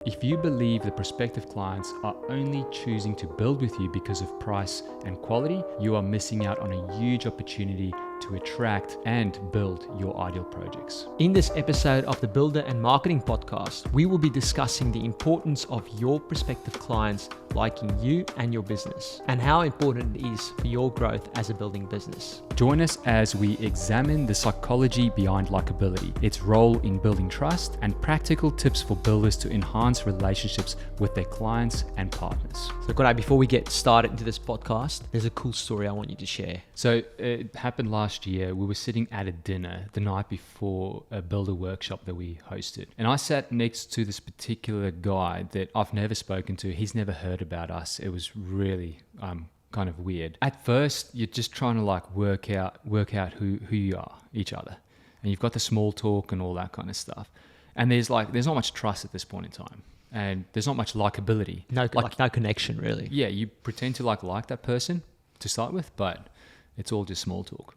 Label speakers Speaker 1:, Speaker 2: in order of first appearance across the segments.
Speaker 1: If you believe that prospective clients are only choosing to build with you because of price and quality, you are missing out on a huge opportunity to attract and build your ideal projects.
Speaker 2: In this episode of the Builder and Marketing Podcast, we will be discussing the importance of your prospective clients liking you and your business, and how important it is for your growth as a building business.
Speaker 1: Join us as we examine the psychology behind likability, its role in building trust, and practical tips for builders to enhance relationships with their clients and partners.
Speaker 2: So, G'day, before we get started into this podcast, there's a cool story I want you to share.
Speaker 1: So it happened last year. We were sitting at a dinner the night before a builder workshop that we hosted. And I sat next to this particular guy that I've never spoken to. He's never heard about us. It was really kind of weird. At first, you're just trying to work out who you are, each other. And you've got the small talk and all that kind of stuff. And there's not much trust at this point in time. And there's not much likability.
Speaker 2: No connection, really.
Speaker 1: Yeah, you pretend to like that person to start with, but it's all just small talk.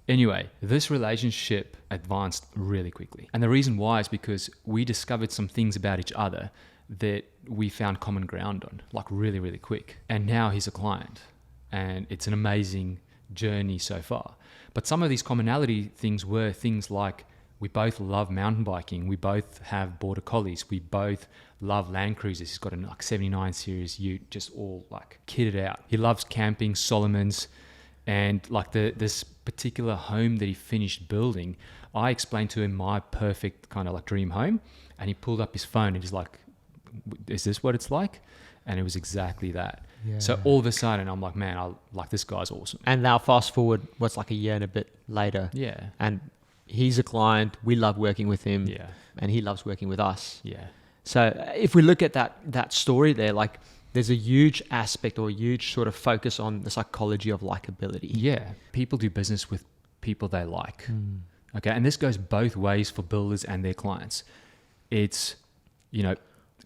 Speaker 1: Anyway, this relationship advanced really quickly. And the reason why is because we discovered some things about each other that we found common ground on, really, really quick. And now he's a client. And it's an amazing journey so far. But some of these commonality things were things like we both love mountain biking. We both have border collies. We both love Land Cruisers. He's got a 79 series ute, just all kitted out. He loves camping, Solomons, and this particular home that he finished building. I explained to him my perfect kind of dream home, and he pulled up his phone and he's like, "Is this what it's like?" And it was exactly that. Yeah. So all of a sudden, I'm like, man, this guy's awesome.
Speaker 2: And now fast forward, a year and a bit later.
Speaker 1: Yeah.
Speaker 2: And he's a client. We love working with him.
Speaker 1: Yeah.
Speaker 2: And he loves working with us.
Speaker 1: Yeah.
Speaker 2: So if we look at that story there, there's a huge aspect or a huge sort of focus on the psychology of likability.
Speaker 1: Yeah. People do business with people they like. Okay. And this goes both ways for builders and their clients. It's,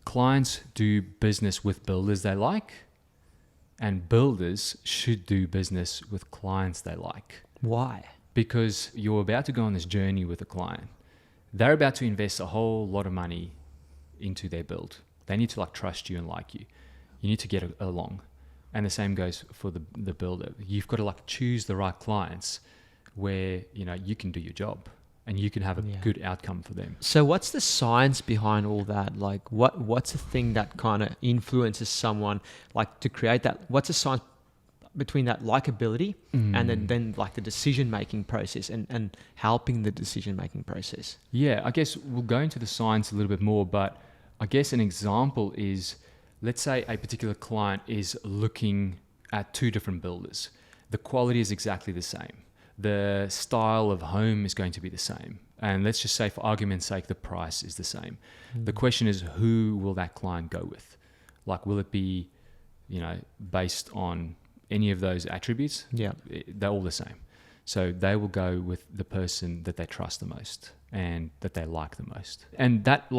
Speaker 1: clients do business with builders they like, and builders should do business with clients they like.
Speaker 2: Why?
Speaker 1: Because you're about to go on this journey with a client. They're about to invest a whole lot of money into their build. They need to trust you and like you. You need to get along. And the same goes for the builder. You've got to choose the right clients where, you can do your job and you can have a good outcome for them.
Speaker 2: So what's the science behind all that? What's the thing that kind of influences someone to create that? What's the science between that likability and then the decision-making process and helping the decision-making process?
Speaker 1: Yeah, I guess we'll go into the science a little bit more, but I guess an example is, let's say a particular client is looking at two different builders. The quality is exactly the same. The style of home is going to be the same. And let's just say, for argument's sake, the price is the same. The question is, who will that client go with? Will it be, based on any of those attributes?
Speaker 2: Yeah.
Speaker 1: They're all the same. So they will go with the person that they trust the most and that they like the most. And that,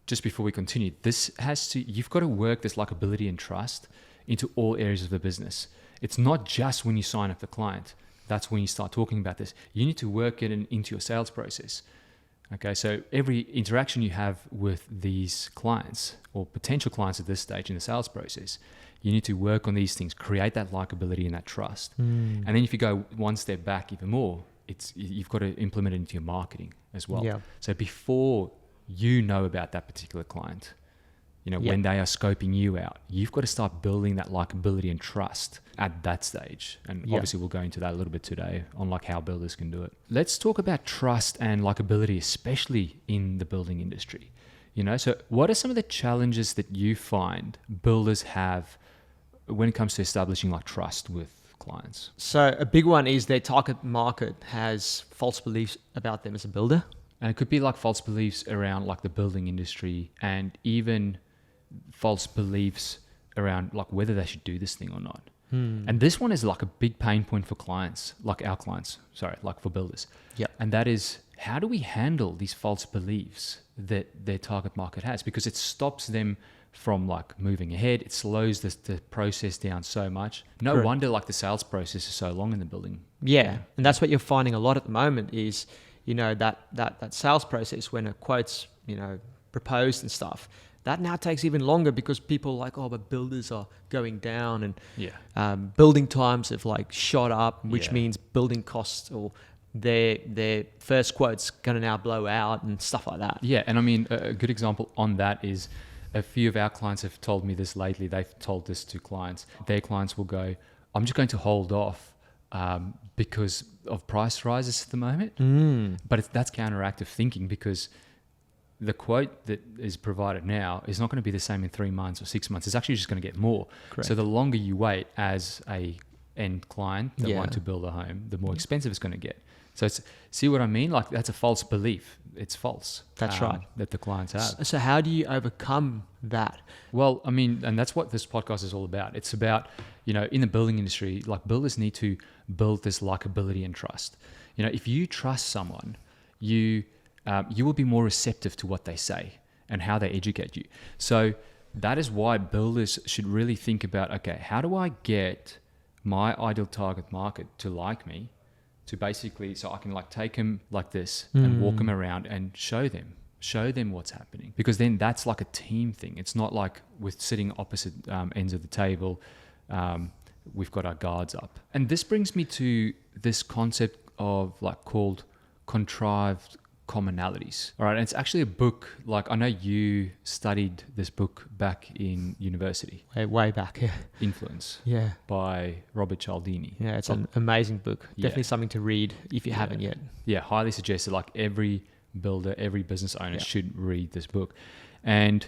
Speaker 1: just before we continue, you've got to work this likability and trust into all areas of the business. It's not just when you sign up the client. That's when you start talking about this. You need to work it into your sales process. Okay, so every interaction you have with these clients or potential clients at this stage in the sales process, you need to work on these things, create that likability and that trust. And then if you go one step back even more, you've got to implement it into your marketing as well.
Speaker 2: Yeah.
Speaker 1: So before you know about that particular client, when they are scoping you out, you've got to start building that likability and trust at that stage. And obviously we'll go into that a little bit today on how builders can do it. Let's talk about trust and likability, especially in the building industry. So what are some of the challenges that you find builders have when it comes to establishing trust with clients?
Speaker 2: So a big one is their target market has false beliefs about them as a builder.
Speaker 1: And it could be false beliefs around the building industry, and even false beliefs around whether they should do this thing or not. And this one is a big pain point for clients, for builders.
Speaker 2: Yeah.
Speaker 1: And that is, how do we handle these false beliefs that their target market has? Because it stops them from moving ahead. It slows the process down so much. No
Speaker 2: Correct.
Speaker 1: wonder the sales process is so long in the building.
Speaker 2: Yeah. And that's what you're finding a lot at the moment is, that sales process when a quote's, proposed and stuff, That now takes even longer because people are like, oh, but builders are going down and
Speaker 1: Yeah.
Speaker 2: building times have like shot up, which
Speaker 1: Yeah.
Speaker 2: means building costs or their first quote's going to now blow out and stuff like that.
Speaker 1: Yeah, and I mean, a good example on that is a few of our clients have told me this lately. They've told this to clients. Their clients will go, I'm just going to hold off because of price rises at the moment. But that's counteractive thinking, because the quote that is provided now is not going to be the same in 3 months or 6 months. It's actually just going to get more.
Speaker 2: Correct.
Speaker 1: So the longer you wait as a end client that
Speaker 2: Yeah.
Speaker 1: want to build a home, the more expensive it's going to get. So see what I mean? Like, that's a false belief. It's false.
Speaker 2: That's right.
Speaker 1: That the clients have.
Speaker 2: So how do you overcome that?
Speaker 1: Well, I mean, and that's what this podcast is all about. It's about, in the building industry, like, builders need to build this likability and trust. If you trust someone, you will be more receptive to what they say and how they educate you. So that is why builders should really think about, okay, how do I get my ideal target market to like me, to basically, so I can like take them like this and walk them around and show them what's happening. Because then that's like a team thing. It's not like we're sitting opposite ends of the table. We've got our guards up. And this brings me to this concept of like called Contrived Commonalities. All right. And it's actually a book. Like, I know you studied this book back in university.
Speaker 2: Way back, yeah.
Speaker 1: Influence.
Speaker 2: Yeah.
Speaker 1: By Robert Cialdini.
Speaker 2: Yeah, it's an amazing book.
Speaker 1: Yeah.
Speaker 2: Definitely something to read if you haven't yet.
Speaker 1: Yeah, highly suggested. Like, every builder, every business owner should read this book. And,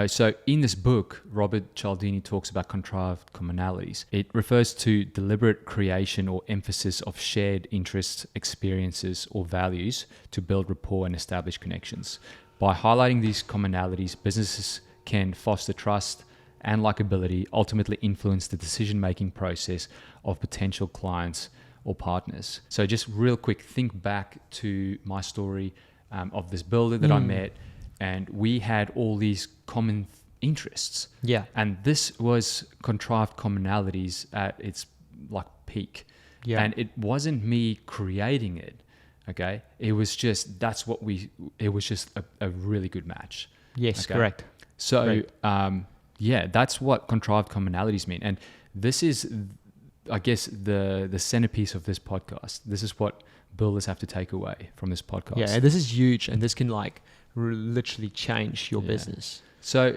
Speaker 1: so in this book, Robert Cialdini talks about contrived commonalities. It refers to deliberate creation or emphasis of shared interests, experiences, or values to build rapport and establish connections. By highlighting these commonalities, businesses can foster trust and likability, ultimately influence the decision-making process of potential clients or partners. So just real quick, think back to my story of this builder that I met, and we had all these common interests.
Speaker 2: Yeah.
Speaker 1: And this was contrived commonalities at its like peak.
Speaker 2: Yeah.
Speaker 1: And it wasn't me creating it. Okay. It was just, it was just a really good match.
Speaker 2: Yes,
Speaker 1: Okay?
Speaker 2: correct.
Speaker 1: So, that's what contrived commonalities mean. And this is, I guess, the centerpiece of this podcast. This is what builders have to take away from this podcast.
Speaker 2: Yeah, this is huge, and this can like literally change your business.
Speaker 1: So,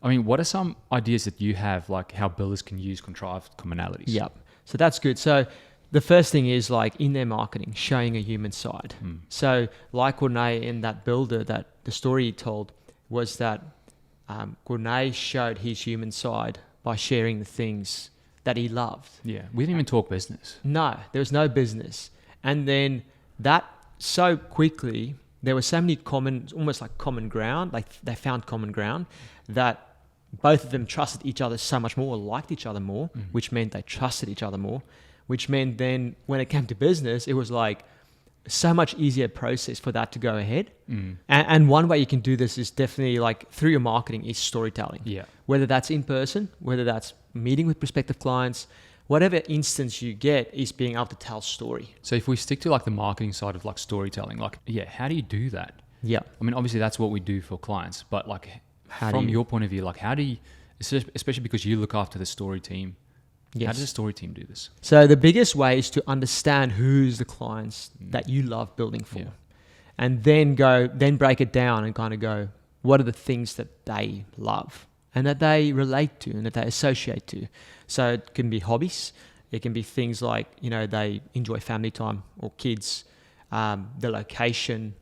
Speaker 1: I mean, what are some ideas that you have, like how builders can use contrived commonalities?
Speaker 2: Yep. So that's good. So the first thing is like in their marketing, showing a human side. So like Gournay and that builder, that the story he told was that Gournay showed his human side by sharing the things that he loved.
Speaker 1: Yeah. We didn't even talk business.
Speaker 2: No, there was no business. And then that so quickly, there were so many almost like common ground, like they found common ground, that both of them trusted each other so much more, liked each other more, which meant they trusted each other more, which meant then when it came to business, it was like so much easier process for that to go ahead. And one way you can do this is definitely like through your marketing is storytelling.
Speaker 1: Yeah.
Speaker 2: Whether that's in person, whether that's meeting with prospective clients, whatever instance you get is being able to tell story.
Speaker 1: So if we stick to like the marketing side of like storytelling, like, how do you do that?
Speaker 2: Yeah.
Speaker 1: I mean, obviously that's what we do for clients, but like from your point of view, like how do you, especially because you look after the story team, how does the story team do this?
Speaker 2: So the biggest way is to understand who's the clients that you love building for, and then break it down and kind of go, what are the things that they love and that they relate to and that they associate to. So it can be hobbies. It can be things like, they enjoy family time or kids, the location,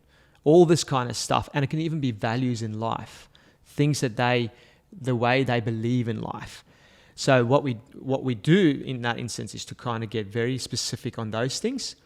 Speaker 2: all this kind of stuff. And it can even be values in life, things that the way they believe in life. So what we do in that instance is to kind of get very specific on those things.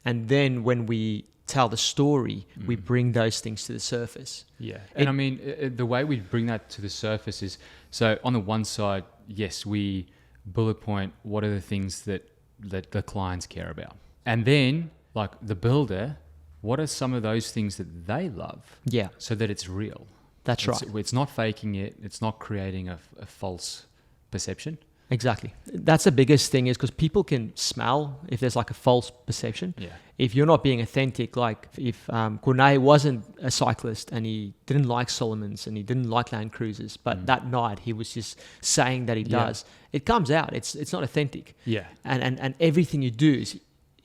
Speaker 2: And then when we tell the story, we bring those things to the surface.
Speaker 1: Yeah. And I mean, the way we bring that to the surface is, so on the one side, yes, we bullet point what are the things that the clients care about. And then like the builder, what are some of those things that they love?
Speaker 2: Yeah.
Speaker 1: So that it's real.
Speaker 2: That's right.
Speaker 1: It's not faking it. It's not creating a false perception.
Speaker 2: Exactly. That's the biggest thing, is because people can smell if there's like a false perception.
Speaker 1: Yeah.
Speaker 2: If you're not being authentic, like if Cornet wasn't a cyclist and he didn't like Solomons and he didn't like Land Cruisers, but that night he was just saying that he does, it comes out. It's not authentic.
Speaker 1: Yeah.
Speaker 2: And everything you do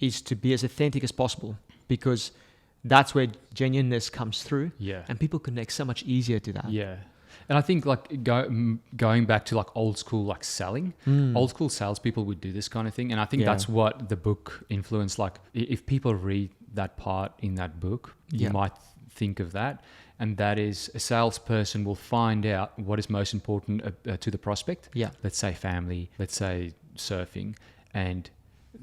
Speaker 2: is to be as authentic as possible, because that's where genuineness comes through.
Speaker 1: Yeah.
Speaker 2: And people connect so much easier to that.
Speaker 1: Yeah. And I think like going back to like old school like selling, old school salespeople would do this kind of thing. And I think that's what the book influenced. Like if people read that part in that book, you might think of that. And that is, a salesperson will find out what is most important to the prospect.
Speaker 2: Yeah.
Speaker 1: Let's say family, let's say surfing. And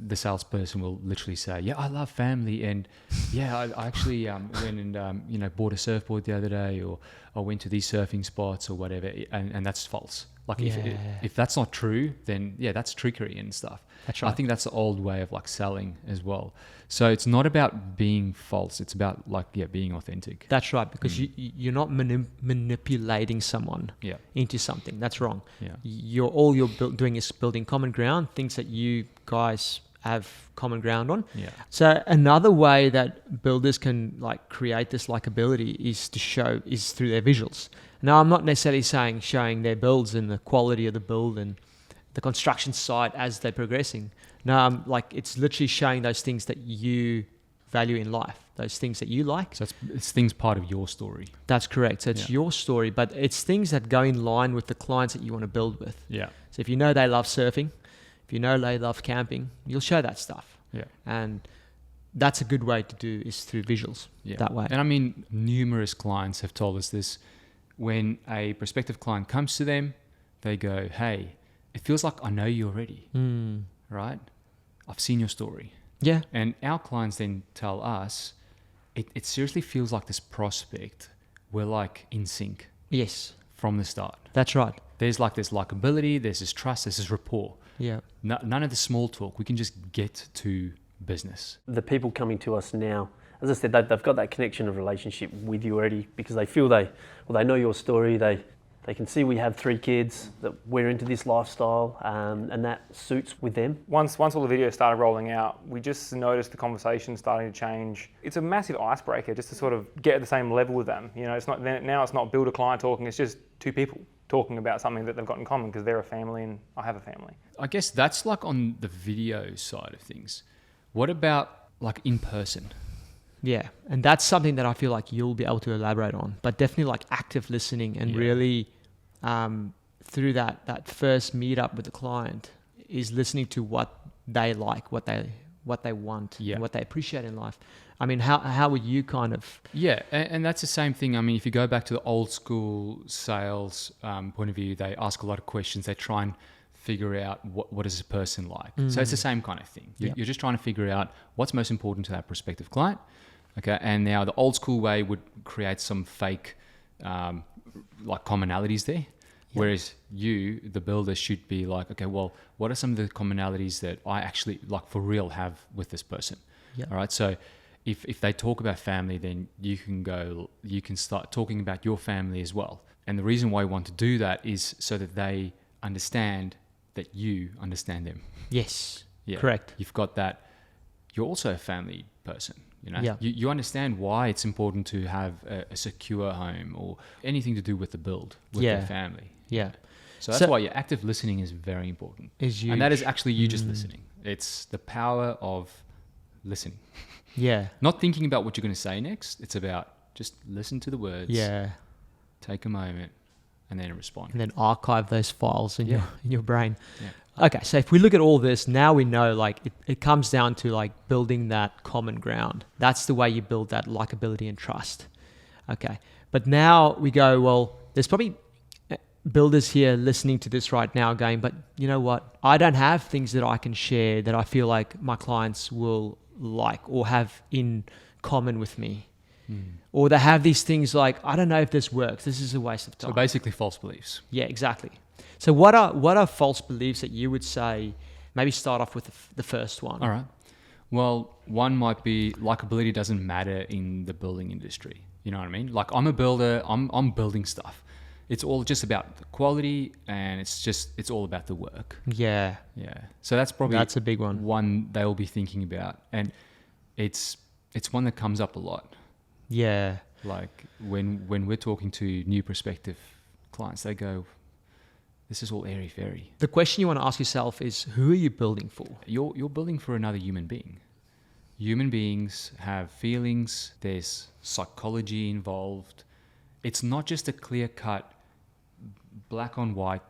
Speaker 1: the salesperson will literally say, yeah, I love family. And yeah, I actually went and, bought a surfboard the other day, or I went to these surfing spots or whatever. And that's false. Like if that's not true, then yeah, that's trickery and stuff.
Speaker 2: That's right.
Speaker 1: I think that's the old way of like selling as well. So it's not about being false. It's about like, being authentic.
Speaker 2: That's right, because you're not manipulating someone into something. That's wrong.
Speaker 1: Yeah.
Speaker 2: All you're doing is building common ground, things that you guys have common ground on.
Speaker 1: Yeah.
Speaker 2: So another way that builders can like create this likability is through their visuals. Now, I'm not necessarily saying showing their builds and the quality of the build and the construction site as they're progressing. No, it's literally showing those things that you value in life, those things that you like.
Speaker 1: So it's things part of your story.
Speaker 2: That's correct. So it's your story, but it's things that go in line with the clients that you want to build with.
Speaker 1: Yeah.
Speaker 2: So if you know they love surfing, if you know they love camping, you'll show that stuff.
Speaker 1: Yeah.
Speaker 2: And that's a good way to do, is through visuals that way.
Speaker 1: And I mean, numerous clients have told us this. When a prospective client comes to them, they go, hey, it feels like I know you already, right? I've seen your story.
Speaker 2: Yeah.
Speaker 1: And our clients then tell us, it seriously feels like this prospect, we're like in sync.
Speaker 2: Yes.
Speaker 1: From the start.
Speaker 2: That's right.
Speaker 1: There's like this likability, there's this trust, there's this rapport.
Speaker 2: Yeah.
Speaker 1: None of the small talk. We can just get to business.
Speaker 3: The people coming to us now, as I said, they've got that connection of relationship with you already, because they feel they know your story. They can see we have 3 kids, that we're into this lifestyle, and that suits with them.
Speaker 4: Once all the videos started rolling out, we just noticed the conversation starting to change. It's a massive icebreaker just to sort of get at the same level with them. It's not builder client talking. It's just 2 people talking about something that they've got in common, because they're a family and I have a family. I
Speaker 1: guess that's like on the video side of things. What about like in person?
Speaker 2: Yeah, and that's something that I feel like you'll be able to elaborate on, but definitely like active listening and really through that first meetup with the client is listening to what they like, what they want, and what they appreciate in life. I mean, how would you kind of...
Speaker 1: Yeah, and that's the same thing. I mean, if you go back to the old school sales point of view, they ask a lot of questions. They try and figure out what is a person like. So it's the same kind of thing. You're just trying to figure out what's most important to that prospective client. Okay, and now the old school way would create some fake like commonalities there. Whereas you, the builder, should be like, okay, well, what are some of the commonalities that I actually like for real have with this person? Yeah. All right. So if they talk about family, then you can start talking about your family as well. And the reason why you want to do that is so that they understand that you understand them.
Speaker 2: Yes.
Speaker 1: Yeah.
Speaker 2: Correct.
Speaker 1: You've got that. You're also a family person.
Speaker 2: Yeah.
Speaker 1: You understand why it's important to have a secure home or anything to do with the build with your family.
Speaker 2: Yeah.
Speaker 1: So that's why your active listening is very important. And that is actually you just listening. It's the power of listening.
Speaker 2: Yeah.
Speaker 1: Not thinking about what you're going to say next. It's about just listen to the words.
Speaker 2: Yeah.
Speaker 1: Take a moment and then respond.
Speaker 2: And then archive those files in your brain.
Speaker 1: Yeah.
Speaker 2: Okay, so if we look at all this, now we know like it comes down to like building that common ground. That's the way you build that likability and trust. Okay, but now we go, well, there's probably builders here listening to this right now going, but you know what? I don't have things that I can share that I feel like my clients will like or have in common with me. Or they have these things like, I don't know if this works. This is a waste of time.
Speaker 1: So basically false beliefs.
Speaker 2: Yeah, exactly. So what are false beliefs that you would say, maybe start off with the first one?
Speaker 1: All right. Well, one might be likability doesn't matter in the building industry. You know what I mean? Like I'm a builder, I'm building stuff. it's all just about the quality, and it's all about the work.
Speaker 2: Yeah.
Speaker 1: Yeah. So that's probably
Speaker 2: That's a big one.
Speaker 1: One they'll be thinking about, and it's one that comes up a lot.
Speaker 2: Yeah.
Speaker 1: Like when we're talking to new prospective clients, they go, "This is all airy fairy."
Speaker 2: The question you want to ask yourself is, who are you building for?
Speaker 1: You're building for another human being. Human beings have feelings. There's psychology involved. It's not just a clear-cut, black on white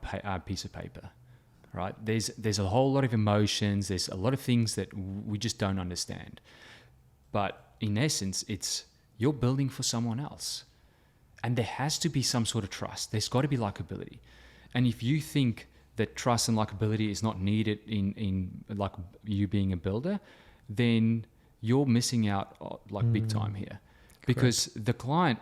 Speaker 1: piece of paper, right? There's a whole lot of emotions. There's a lot of things that we just don't understand. But in essence, you're building for someone else, and there has to be some sort of trust. There's got to be likability, and if you think that trust and likability is not needed in like you being a builder, then you're missing out like big time here, because the client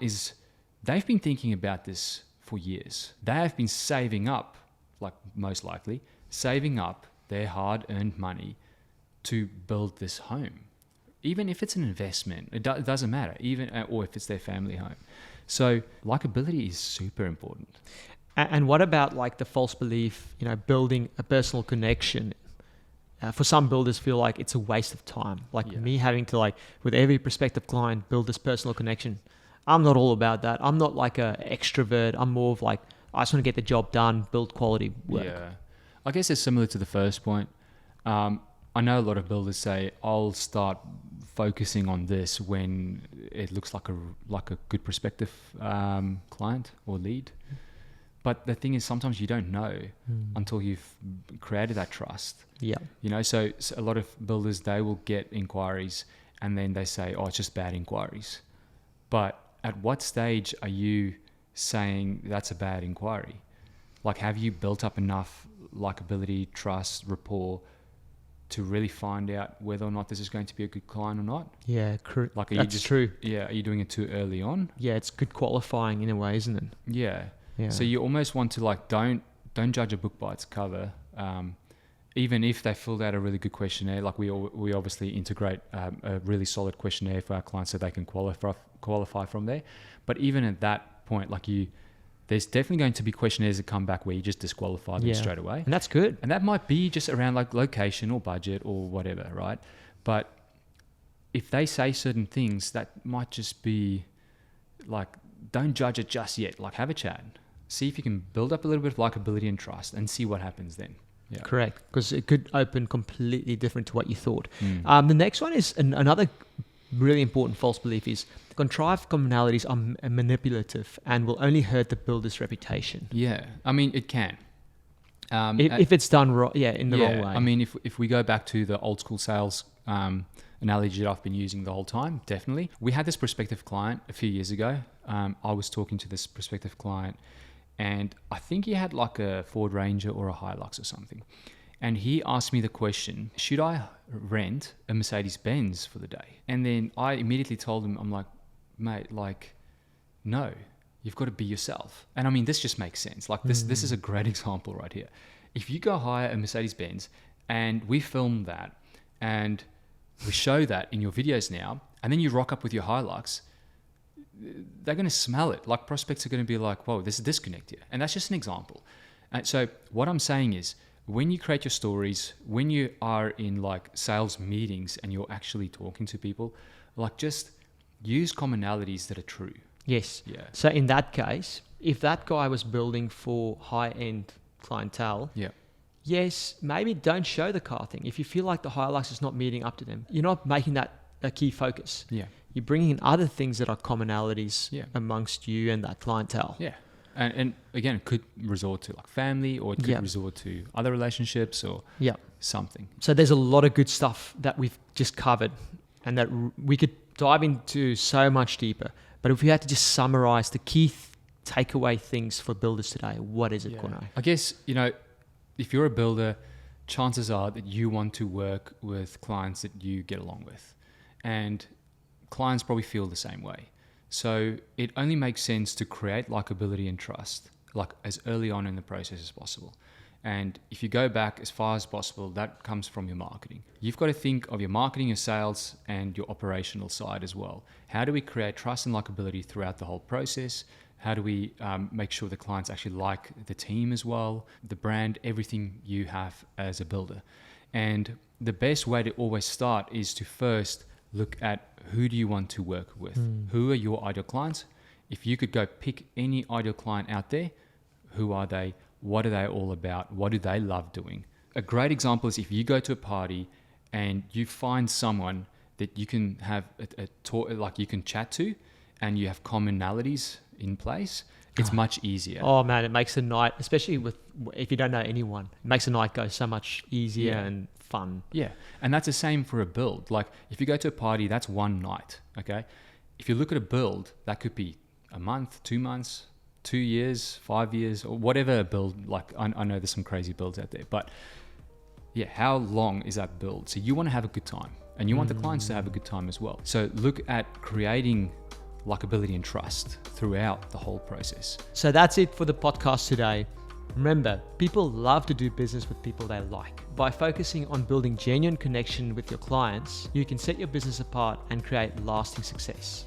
Speaker 1: they've been thinking about this for years. They have been saving up, like most likely, saving up their hard-earned money to build this home. Even if it's an investment, it doesn't matter, or if it's their family home. So likability is super important.
Speaker 2: And what about like the false belief, building a personal connection? For some builders feel like it's a waste of time. Like me having to with every prospective client, build this personal connection. I'm not all about that. I'm not like a extrovert. I'm more of like, I just want to get the job done, build quality work.
Speaker 1: Yeah. I guess it's similar to the first point. I know a lot of builders say, I'll start focusing on this when it looks like a good prospective client or lead. But the thing is, sometimes you don't know until you've created that trust.
Speaker 2: Yeah.
Speaker 1: So a lot of builders, they will get inquiries and then they say, oh, it's just bad inquiries. But at what stage are you saying that's a bad inquiry? Like, have you built up enough likability, trust, rapport to really find out whether or not this is going to be a good client or not?
Speaker 2: Yeah,
Speaker 1: Like,
Speaker 2: that's true.
Speaker 1: Yeah, are you doing it too early on?
Speaker 2: Yeah, it's good qualifying in a way, isn't it?
Speaker 1: Yeah.
Speaker 2: Yeah.
Speaker 1: So you almost want to don't judge a book by its cover. Even if they filled out a really good questionnaire, like we obviously integrate a really solid questionnaire for our clients so they can qualify from there. But even at that point, there's definitely going to be questionnaires that come back where you just disqualify them straight away.
Speaker 2: And that's good.
Speaker 1: And that might be just around like location or budget or whatever, right? But if they say certain things, that might just be like, don't judge it just yet. Like, have a chat. See if you can build up a little bit of likability and trust and see what happens then. Yeah.
Speaker 2: Correct. Because it could open completely different to what you thought. The next one is another really important false belief is contrived commonalities are manipulative and will only hurt the builder's reputation.
Speaker 1: Yeah. I mean, it can.
Speaker 2: If it's done in the wrong way.
Speaker 1: I mean, if we go back to the old school sales analogy that I've been using the whole time, definitely. We had this prospective client a few years ago. I was talking to this prospective client, and I think he had like a Ford Ranger or a Hilux or something. And he asked me the question, should I rent a Mercedes-Benz for the day? And then I immediately told him, I'm like, mate, no, you've got to be yourself. And I mean, this just makes sense. Like this is a great example right here. If you go hire a Mercedes-Benz and we film that and we show that in your videos now, and then you rock up with your Hilux, they're going to smell it. Like, prospects are going to be like, whoa, there's a disconnect here. And that's just an example. And so what I'm saying is, when you create your stories, when you are in like sales meetings and you're actually talking to people, like, just use commonalities that are true.
Speaker 2: Yes.
Speaker 1: Yeah.
Speaker 2: So in that case, if that guy was building for high-end clientele, yes, maybe don't show the car thing. If you feel like the Hilux is not meeting up to them, you're not making that a key focus.
Speaker 1: Yeah.
Speaker 2: You're bringing in other things that are commonalities amongst you and that clientele.
Speaker 1: Yeah. And again, it could resort to like family, or it could resort to other relationships or something.
Speaker 2: So there's a lot of good stuff that we've just covered and that we could dive into so much deeper. But if we had to just summarize the key takeaway things for builders today, what is it, Corno?
Speaker 1: I guess, if you're a builder, chances are that you want to work with clients that you get along with. And clients probably feel the same way. So it only makes sense to create likability and trust, like as early on in the process as possible. And if you go back as far as possible, that comes from your marketing. You've got to think of your marketing, your sales, and your operational side as well. How do we create trust and likability throughout the whole process? How do we make sure the clients actually like the team as well, the brand, everything you have as a builder? And the best way to always start is to first look at who do you want to work with? Who are your ideal clients? If you could go pick any ideal client out there, who are they? What are they all about? What do they love doing? A great example is if you go to a party and you find someone that you can have a talk, like you can chat to, and you have commonalities in place, it's much easier.
Speaker 2: Oh man, it makes the night, especially if you don't know anyone, it makes the night go so much easier and fun.
Speaker 1: Yeah, and that's the same for a build. Like if you go to a party, that's one night, okay? If you look at a build, that could be a month, 2 months, 2 years, 5 years, or whatever a build, like I know there's some crazy builds out there, but yeah, how long is that build? So you want to have a good time, and you want the clients to have a good time as well. So look at creating likability and trust throughout the whole process.
Speaker 2: So that's it for the podcast today. Remember, people love to do business with people they like. By focusing on building genuine connection with your clients, you can set your business apart and create lasting success.